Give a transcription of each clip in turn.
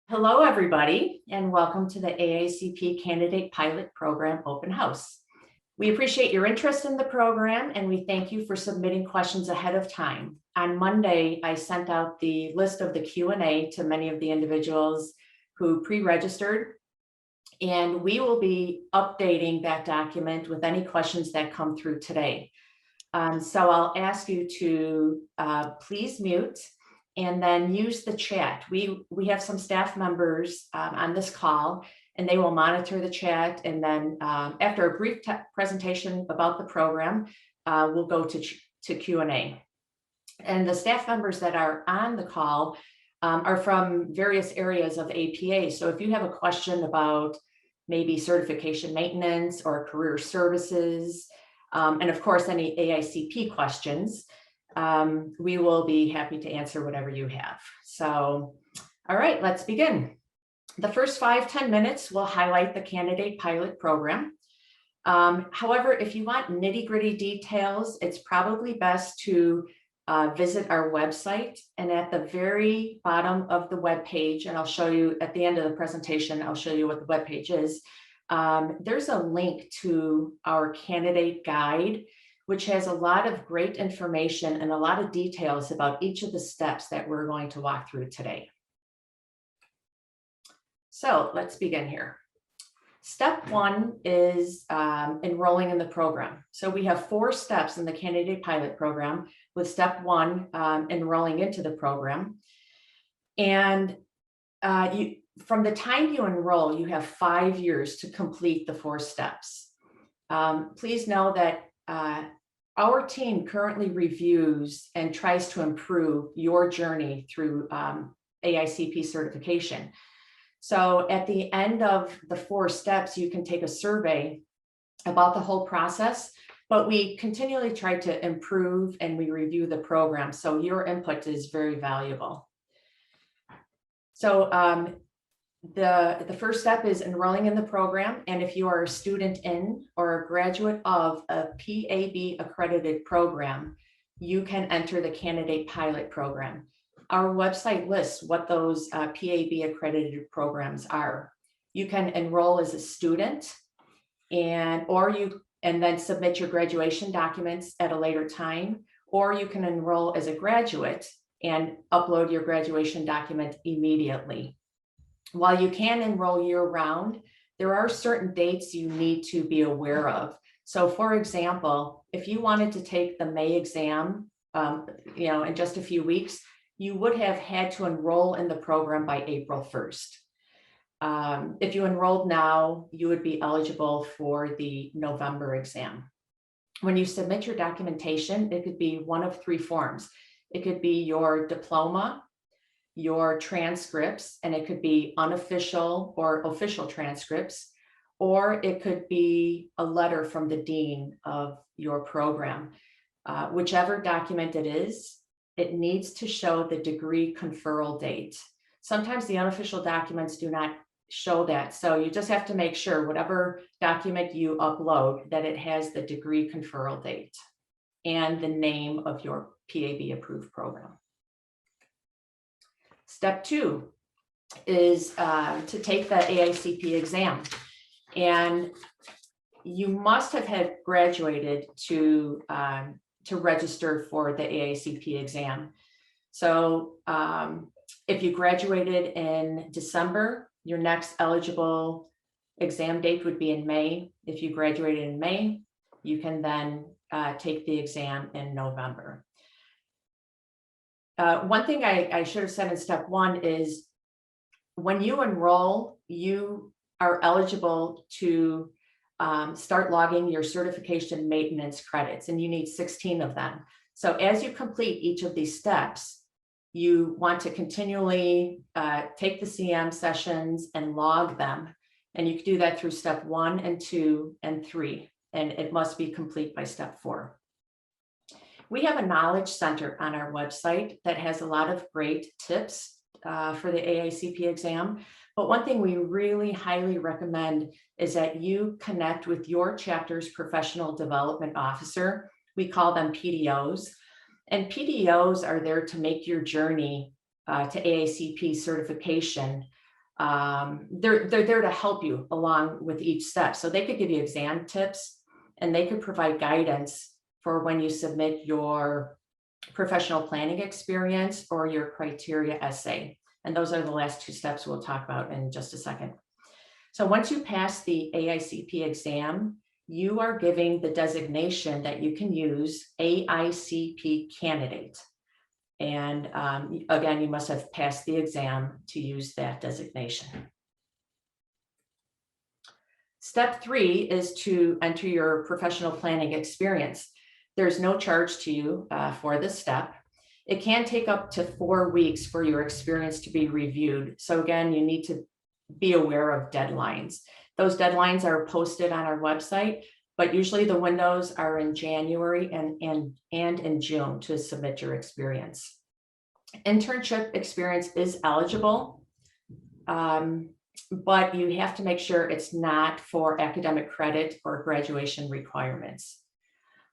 Hello, everybody, and welcome to the AICP Candidate Pilot Program Open House. We appreciate your interest in the program, and we thank you for submitting questions ahead of time. On Monday, I sent out the list of the Q&A to many of the individuals who pre-registered, and we will be updating that document with any questions that come through today. So I'll ask you to please mute and then use the chat. We have some staff members on this call, and they will monitor the chat. And then after a brief presentation about the program, we'll go to Q&A. And the staff members that are on the call are from various areas of APA. So if you have a question about maybe certification maintenance or career services, and of course, any AICP questions, we will be happy to answer whatever you have. So, all right, let's begin. The first 5-10 minutes will highlight the Candidate Pilot Program. However, if you want nitty-gritty details, it's probably best to visit our website, and at the very bottom of the web page, and I'll show you at the end of the presentation, I'll show you what the web page is. There's a link to our candidate guide, which has a lot of great information and a lot of details about each of the steps that we're going to walk through today. So let's begin here. Step 1 is enrolling in the program. So we have 4 steps in the Candidate Pilot Program, with step 1 enrolling into the program. And from the time you enroll, you have 5 years to complete the 4 steps. Please know that our team currently reviews and tries to improve your journey through AICP certification. So at the end of the 4 steps, you can take a survey about the whole process, but we continually try to improve and we review the program. So your input is very valuable. So the first step is enrolling in the program. And if you are a student in or a graduate of a PAB accredited program, you can enter the Candidate Pilot Program. Our website lists what those PAB accredited programs are. You can enroll as a student and then submit your graduation documents at a later time, or you can enroll as a graduate and upload your graduation document immediately. While you can enroll year-round, there are certain dates you need to be aware of. So for example, if you wanted to take the May exam, in just a few weeks, you would have had to enroll in the program by April 1st. If you enrolled now, you would be eligible for the November exam. When you submit your documentation, it could be one of 3 forms. It could be your diploma, your transcripts, and it could be unofficial or official transcripts, or it could be a letter from the dean of your program. Whichever document it is, it needs to show the degree conferral date. Sometimes the unofficial documents do not show that, so you just have to make sure whatever document you upload that it has the degree conferral date and the name of your PAB approved program. Step 2 is to take the AICP exam, and you must have had graduated to register for the AICP exam. So if you graduated in December, your next eligible exam date would be in May. If you graduated in May, you can then take the exam in November. One thing I should have said in step 1 is when you enroll, you are eligible to start logging your certification maintenance credits, and you need 16 of them. So as you complete each of these steps, you want to continually take the CM sessions and log them. And you can do that through step 1 and 2 and 3, and it must be complete by step 4. We have a knowledge center on our website that has a lot of great tips for the AICP exam. But one thing we really highly recommend is that you connect with your chapter's professional development officer. We call them PDOs. And PDOs are there to make your journey to AICP certification They're there to help you along with each step. So they could give you exam tips, and they could provide guidance for when you submit your professional planning experience or your criteria essay. And those are the last two steps we'll talk about in just a second. So once you pass the AICP exam, you are giving the designation that you can use AICP Candidate. And again, you must have passed the exam to use that designation. Step 3 is to enter your professional planning experience. There's no charge to you for this step. It can take up to 4 weeks for your experience to be reviewed. So again, you need to be aware of deadlines. Those deadlines are posted on our website, but usually the windows are in January and in June to submit your experience. Internship experience is eligible, but you have to make sure it's not for academic credit or graduation requirements.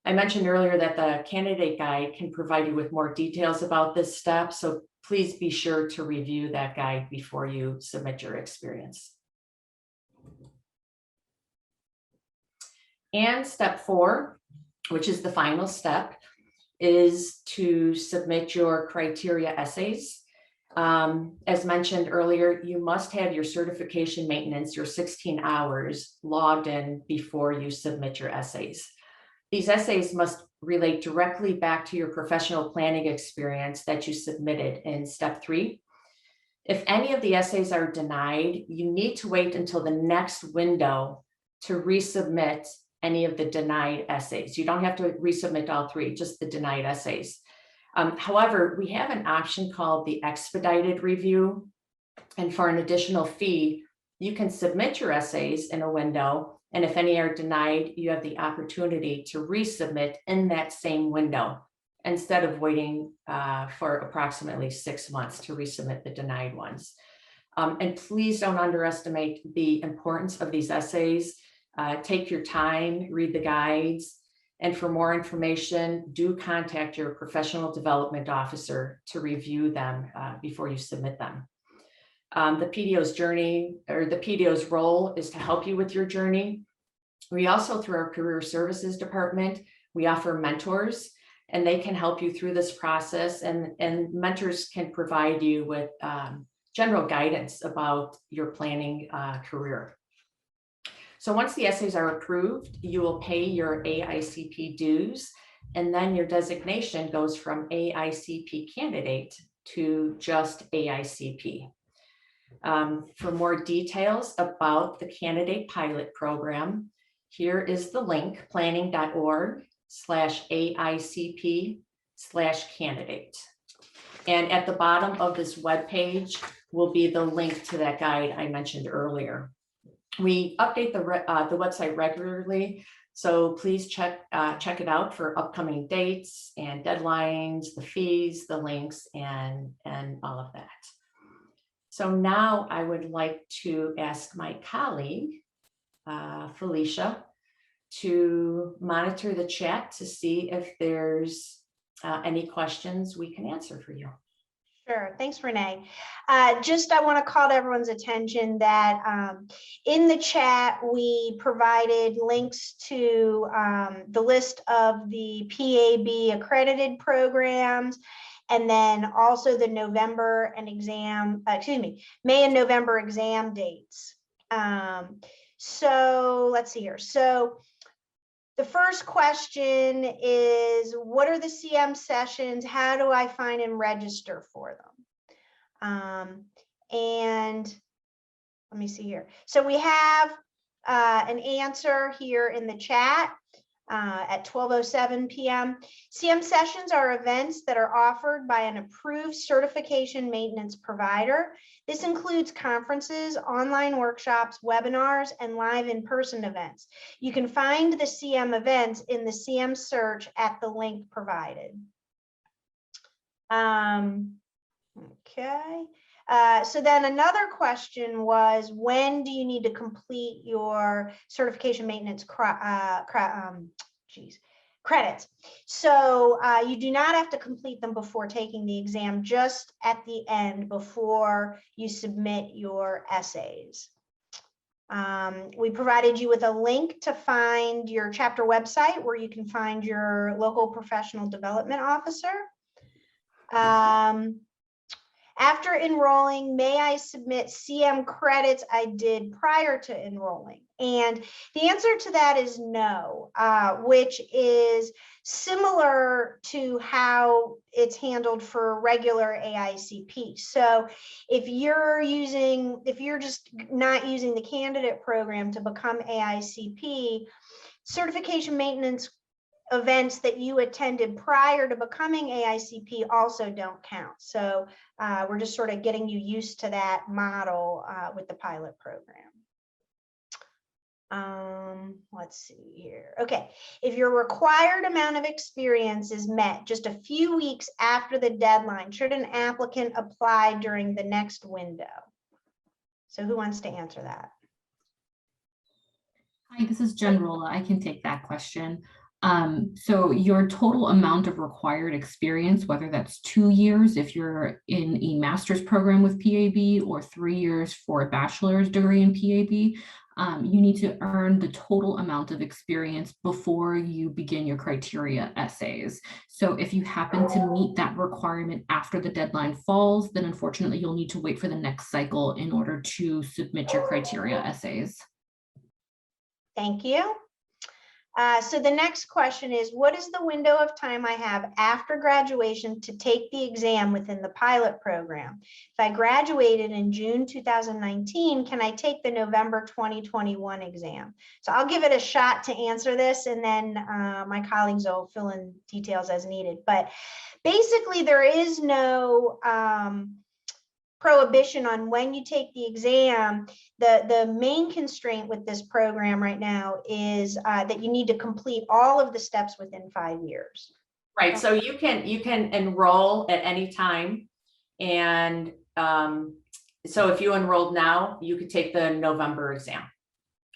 I mentioned earlier that the candidate guide can provide you with more details about this step, so please be sure to review that guide before you submit your experience. And step 4, which is the final step, is to submit your criteria essays. As mentioned earlier, you must have your certification maintenance, your 16 hours logged in before you submit your essays. These essays must relate directly back to your professional planning experience that you submitted in step 3. If any of the essays are denied, you need to wait until the next window to resubmit any of the denied essays. You don't have to resubmit all 3, just the denied essays. However, we have an option called the expedited review. And for an additional fee, you can submit your essays in a window. And if any are denied, you have the opportunity to resubmit in that same window instead of waiting for approximately 6 months to resubmit the denied ones. And please don't underestimate the importance of these essays. Take your time, read the guides, and for more information, do contact your professional development officer to review them before you submit them. The PDO's journey, or the PDO's role, is to help you with your journey. We also, through our career services department, we offer mentors, and they can help you through this process, and mentors can provide you with general guidance about your planning career. So once the essays are approved, you will pay your AICP dues, and then your designation goes from AICP Candidate to just AICP. For more details about the Candidate Pilot Program, here is the link, planning.org/AICP/candidate. And at the bottom of this webpage will be the link to that guide I mentioned earlier. We update the website regularly, so please check it out for upcoming dates and deadlines, the fees, the links, and all of that. So now I would like to ask my colleague, Felicia, to monitor the chat to see if there's any questions we can answer for you. Sure. Thanks, Renee. I want to call to everyone's attention that in the chat, we provided links to the list of the PAB accredited programs, and then also the November and May and November exam dates. So let's see here. So the first question is, what are the CM sessions? How do I find and register for them? And let me see here. So we have an answer here in the chat at 12:07 p.m. CM sessions are events that are offered by an approved certification maintenance provider. This includes conferences, online workshops, webinars, and live in-person events. You can find the CM events in the CM search at the link provided. Okay. So then another question was, when do you need to complete your certification maintenance credits. So you do not have to complete them before taking the exam, just at the end before you submit your essays. We provided you with a link to find your chapter website where you can find your local professional development officer. After enrolling, may I submit CM credits I did prior to enrolling? And the answer to that is no, which is similar to how it's handled for regular AICP. So if you're just not using the candidate program to become AICP, certification maintenance events that you attended prior to becoming AICP also don't count. So we're just sort of getting you used to that model with the pilot program. Let's see here. Okay, if your required amount of experience is met just a few weeks after the deadline, should an applicant apply during the next window? So who wants to answer that? Hi, this is Jen Rolla. I can take that question. So your total amount of required experience, whether that's 2 years if you're in a master's program with PAB or 3 years for a bachelor's degree in PAB, you need to earn the total amount of experience before you begin your criteria essays. So if you happen to meet that requirement after the deadline falls, then unfortunately you'll need to wait for the next cycle in order to submit your criteria essays. Thank you. So the next question is, what is the window of time I have after graduation to take the exam within the pilot program? If I graduated in June 2019, can I take the November 2021 exam? So I'll give it a shot to answer this, and then my colleagues will fill in details as needed. But basically, there is no prohibition on when you take the exam. The main constraint with this program right now is that you need to complete all of the steps within 5 years. Right, so you can enroll at any time, and so if you enrolled now, you could take the November exam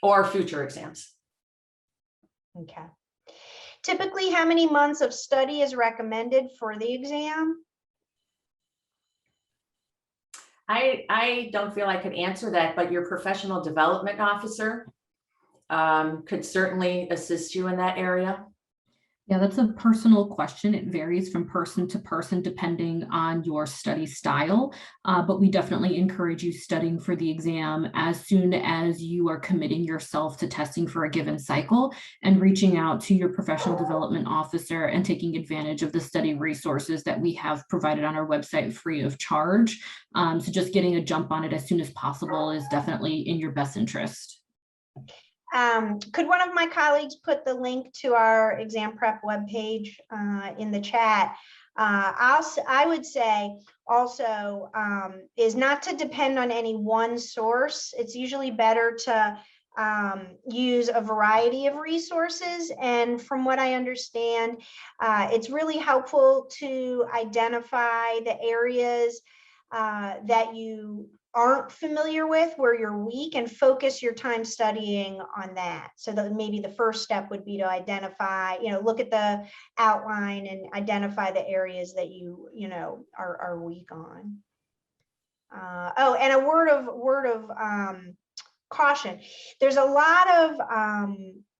or future exams. Okay. Typically, how many months of study is recommended for the exam? I don't feel I could answer that, but your professional development officer could certainly assist you in that area. Yeah, that's a personal question. It varies from person to person depending on your study style, but we definitely encourage you studying for the exam as soon as you are committing yourself to testing for a given cycle and reaching out to your professional development officer and taking advantage of the study resources that we have provided on our website free of charge. So just getting a jump on it as soon as possible is definitely in your best interest. Could one of my colleagues put the link to our exam prep webpage in the chat? I would say also is not to depend on any one source. It's usually better to use a variety of resources. And from what I understand, it's really helpful to identify the areas that you aren't familiar with, where you're weak, and focus your time studying on that. So that maybe the first step would be to identify, look at the outline and identify the areas that you are weak on. Oh, and a word of caution. There's a lot of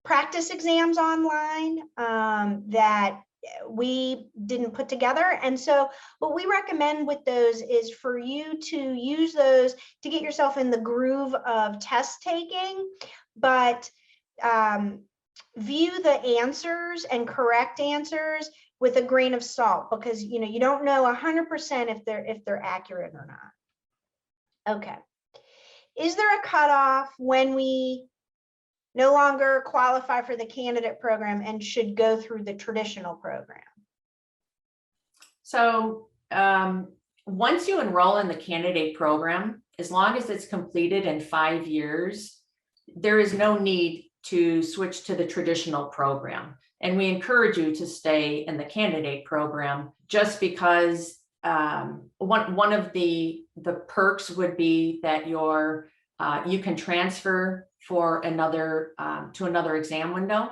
practice exams online that we didn't put together. And so what we recommend with those is for you to use those to get yourself in the groove of test taking, but view the answers and correct answers with a grain of salt, because you don't know 100% if they're accurate or not. Okay. Is there a cutoff when we no longer qualify for the candidate program and should go through the traditional program? So once you enroll in the candidate program, as long as it's completed in 5 years, there is no need to switch to the traditional program. And we encourage you to stay in the candidate program, just because one of the perks would be that you can transfer for another to another exam window.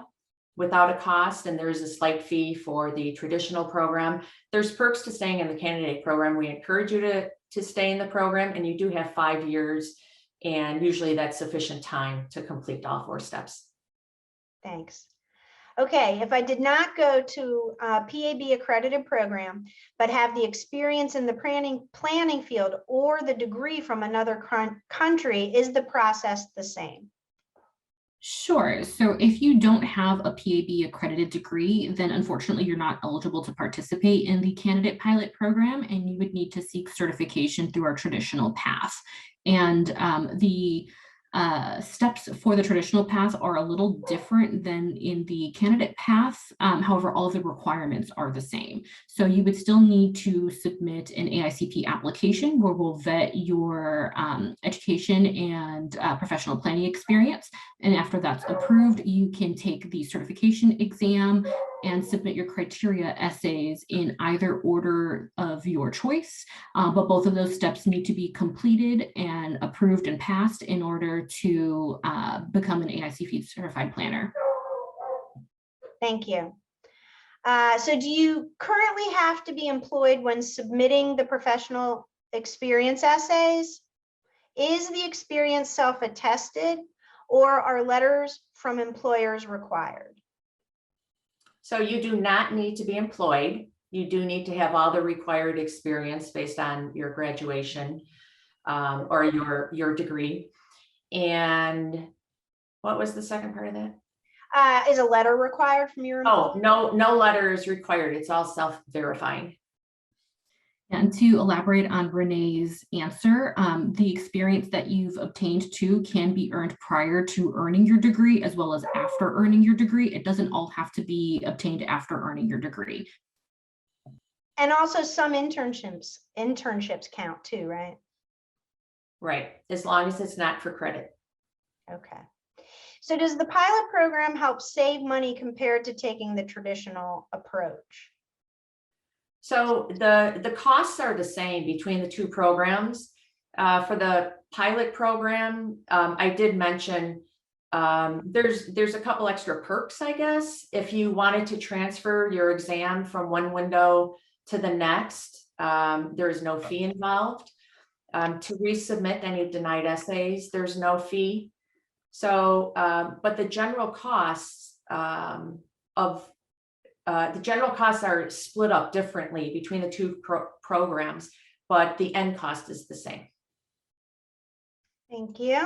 without a cost, and there's a slight fee for the traditional program. There's perks to staying in the candidate program. We encourage you to stay in the program, and you do have 5 years, and usually that's sufficient time to complete all 4 steps. Thanks. Okay, if I did not go to a PAB accredited program, but have the experience in the planning field or the degree from another country, is the process the same? Sure. So if you don't have a PAB accredited degree, then unfortunately you're not eligible to participate in the Candidate Pilot Program, and you would need to seek certification through our traditional path. And the steps for the traditional path are a little different than in the candidate path. However, all of the requirements are the same. So you would still need to submit an AICP application where we'll vet your education and professional planning experience. And after that's approved, you can take the certification exam and submit your criteria essays in either order of your choice. But both of those steps need to be completed and approved and passed in order to become an AICP certified planner. Thank you. So do you currently have to be employed when submitting the professional experience essays? Is the experience self-attested, or are letters from employers required? So you do not need to be employed. You do need to have all the required experience based on your graduation or your degree. And what was the second part of that? Is a letter required from your employer? Oh, no letter is required. It's all self-verifying. And to elaborate on Renee's answer, the experience that you've obtained too can be earned prior to earning your degree as well as after earning your degree. It doesn't all have to be obtained after earning your degree. And also some internships count too, right? Right, as long as it's not for credit. Okay. So does the pilot program help save money compared to taking the traditional approach? So the costs are the same between the 2 programs. For the pilot program, I did mention there's a couple extra perks, I guess. If you wanted to transfer your exam from one window to the next, there is no fee involved. To resubmit any denied essays, there's no fee. So, but the general costs are split up differently between the 2 programs, but the end cost is the same. Thank you.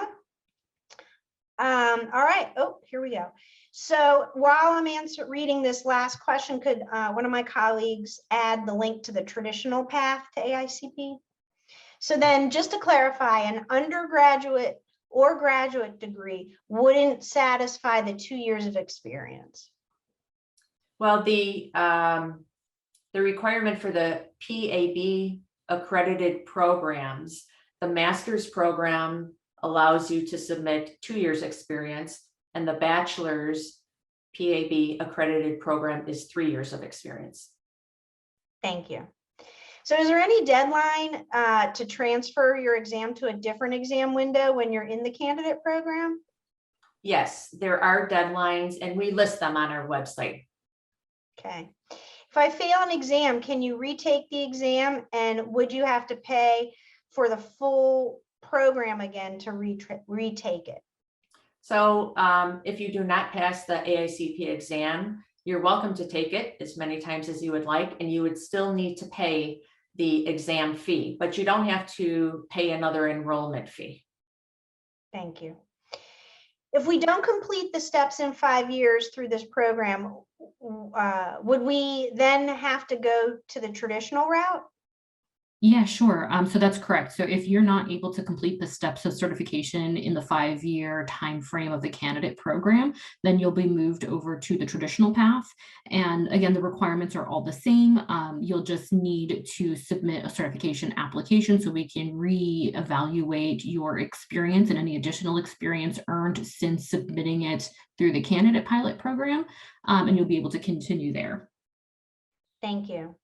All right. Oh, here we go. So while I'm reading this last question, could one of my colleagues add the link to the traditional path to AICP? So then, just to clarify, an undergraduate or graduate degree wouldn't satisfy the 2 years of experience. Well, the requirement for the PAB accredited programs, the master's program allows you to submit 2 years experience, and the bachelor's PAB accredited program is 3 years of experience. Thank you. So is there any deadline to transfer your exam to a different exam window when you're in the candidate program? Yes, there are deadlines, and we list them on our website. Okay. If I fail an exam, can you retake the exam, and would you have to pay for the full program again to retake it? So if you do not pass the AICP exam, you're welcome to take it as many times as you would like, and you would still need to pay the exam fee, but you don't have to pay another enrollment fee. Thank you. If we don't complete the steps in 5 years through this program, would we then have to go to the traditional route? Yeah, sure. So that's correct. So if you're not able to complete the steps of certification in the 5-year time frame of the candidate program, then you'll be moved over to the traditional path. And again, the requirements are all the same. You'll just need to submit a certification application so we can reevaluate your experience and any additional experience earned since submitting it through the candidate pilot program, and you'll be able to continue there. Thank you.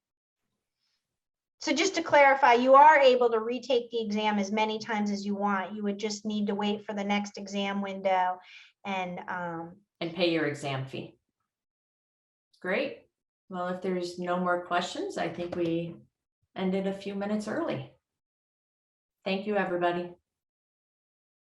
So just to clarify, you are able to retake the exam as many times as you want. You would just need to wait for the next exam window and pay your exam fee. Great. Well, if there's no more questions, I think we ended a few minutes early. Thank you, everybody.